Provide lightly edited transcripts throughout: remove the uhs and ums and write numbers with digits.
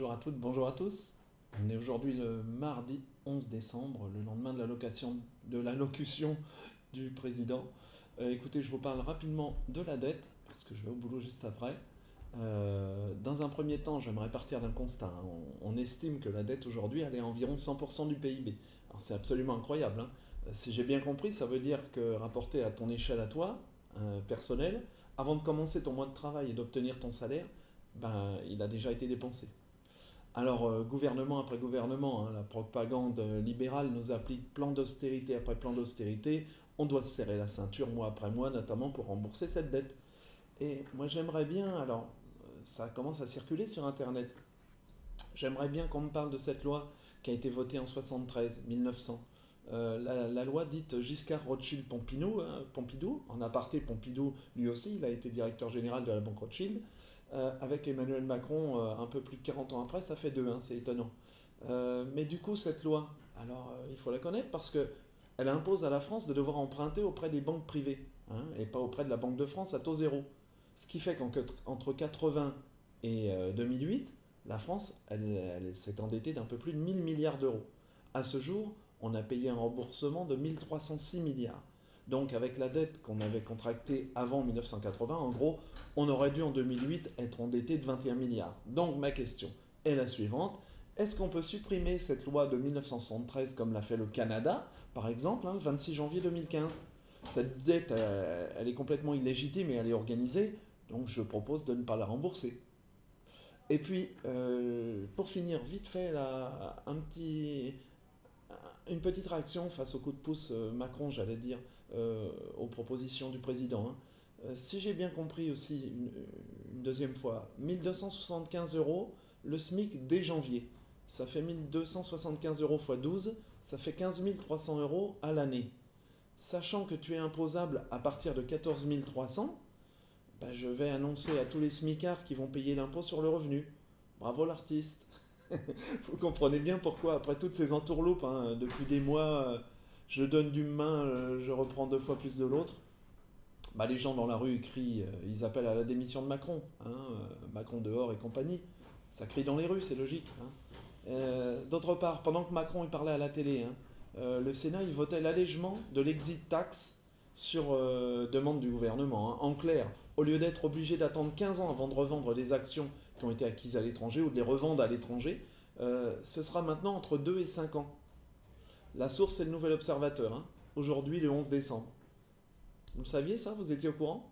Bonjour à toutes, bonjour à tous. On est aujourd'hui le mardi 11 décembre, le lendemain de l'allocution du président. Écoutez, je vous parle rapidement de la dette, parce que je vais au boulot juste après. Dans un premier temps, j'aimerais partir d'un constat, hein. On estime que la dette aujourd'hui, elle est à environ 100% du PIB. Alors c'est absolument incroyable, hein. Si j'ai bien compris, ça veut dire que rapporté à ton échelle à toi, personnelle, avant de commencer ton mois de travail et d'obtenir ton salaire, ben, il a déjà été dépensé. Alors, gouvernement après gouvernement, hein, la propagande libérale nous applique plan d'austérité après plan d'austérité. On doit se serrer la ceinture mois après mois, notamment pour rembourser cette dette. Et moi, j'aimerais bien, alors, ça commence à circuler sur Internet, j'aimerais bien qu'on me parle de cette loi qui a été votée en 73, 1900. La loi dite Giscard-Rothschild-Pompidou, hein, Pompidou, en aparté Pompidou, lui aussi, il a été directeur général de la Banque Rothschild. Avec Emmanuel Macron, un peu plus de 40 ans après, ça fait deux, hein, c'est étonnant. Mais du coup, cette loi, alors il faut la connaître parce que elle impose à la France de devoir emprunter auprès des banques privées, hein, et pas auprès de la Banque de France à taux zéro. Ce qui fait qu'entre 80 et 2008, la France, elle s'est endettée d'un peu plus de 1000 milliards d'euros. À ce jour, on a payé un remboursement de 1306 milliards. Donc avec la dette qu'on avait contractée avant 1980, en gros, on aurait dû en 2008 être endetté de 21 milliards. Donc ma question est la suivante. Est-ce qu'on peut supprimer cette loi de 1973 comme l'a fait le Canada, par exemple, hein, le 26 janvier 2015? Cette dette, elle est complètement illégitime et elle est organisée, donc je propose de ne pas la rembourser. Et puis, pour finir, vite fait, là, une petite réaction face au coup de pouce Macron, j'allais dire, aux propositions du président, hein. Si j'ai bien compris aussi, une deuxième fois, 1275 euros le SMIC dès janvier. Ça fait 1275 euros x 12, ça fait 15 300 euros à l'année. Sachant que tu es imposable à partir de 14 300, bah, je vais annoncer à tous les smicards qui vont payer l'impôt sur le revenu. Bravo l'artiste. Vous comprenez bien pourquoi, après toutes ces entourloupes, hein, depuis des mois, je donne d'une main, je reprends deux fois plus de l'autre. Bah, les gens dans la rue crient, ils appellent à la démission de Macron, hein, Macron dehors et compagnie. Ça crie dans les rues, c'est logique, hein. D'autre part, pendant que Macron il parlait à la télé, hein, le Sénat il votait l'allègement de l'exit tax sur demande du gouvernement, hein. En clair, au lieu d'être obligé d'attendre 15 ans avant de revendre les actions qui ont été acquises à l'étranger ou de les revendre à l'étranger, ce sera maintenant entre 2 et 5 ans. La source, c'est le Nouvel Observateur, hein, aujourd'hui le 11 décembre. Vous le saviez ça? Vous étiez au courant?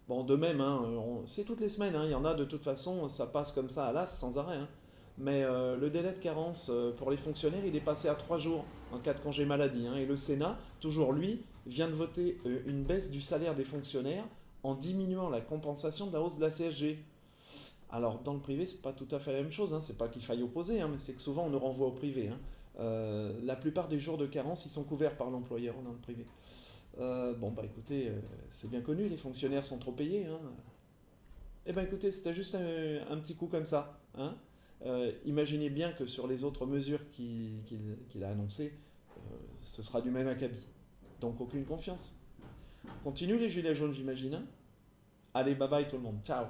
Bon, de même, hein, c'est toutes les semaines, hein, il y en a de toute façon, ça passe comme ça à l'as sans arrêt, hein. Mais le délai de carence pour les fonctionnaires, il est passé à 3 jours en cas de congé maladie, hein. Et le Sénat, toujours lui, vient de voter une baisse du salaire des fonctionnaires en diminuant la compensation de la hausse de la CSG. Alors, dans le privé, c'est pas tout à fait la même chose, hein. C'est pas qu'il faille opposer, hein, mais c'est que souvent on nous renvoie au privé, hein. La plupart des jours de carence, ils sont couverts par l'employeur, hein, dans le privé. Bon, bah écoutez, c'est bien connu, les fonctionnaires sont trop payés, hein. Eh ben écoutez, c'était juste un petit coup comme ça, hein. Imaginez bien que sur les autres mesures qu'il a annoncées, ce sera du même acabit. Donc aucune confiance. Continue les gilets jaunes, j'imagine, hein. Allez, bye bye tout le monde. Ciao.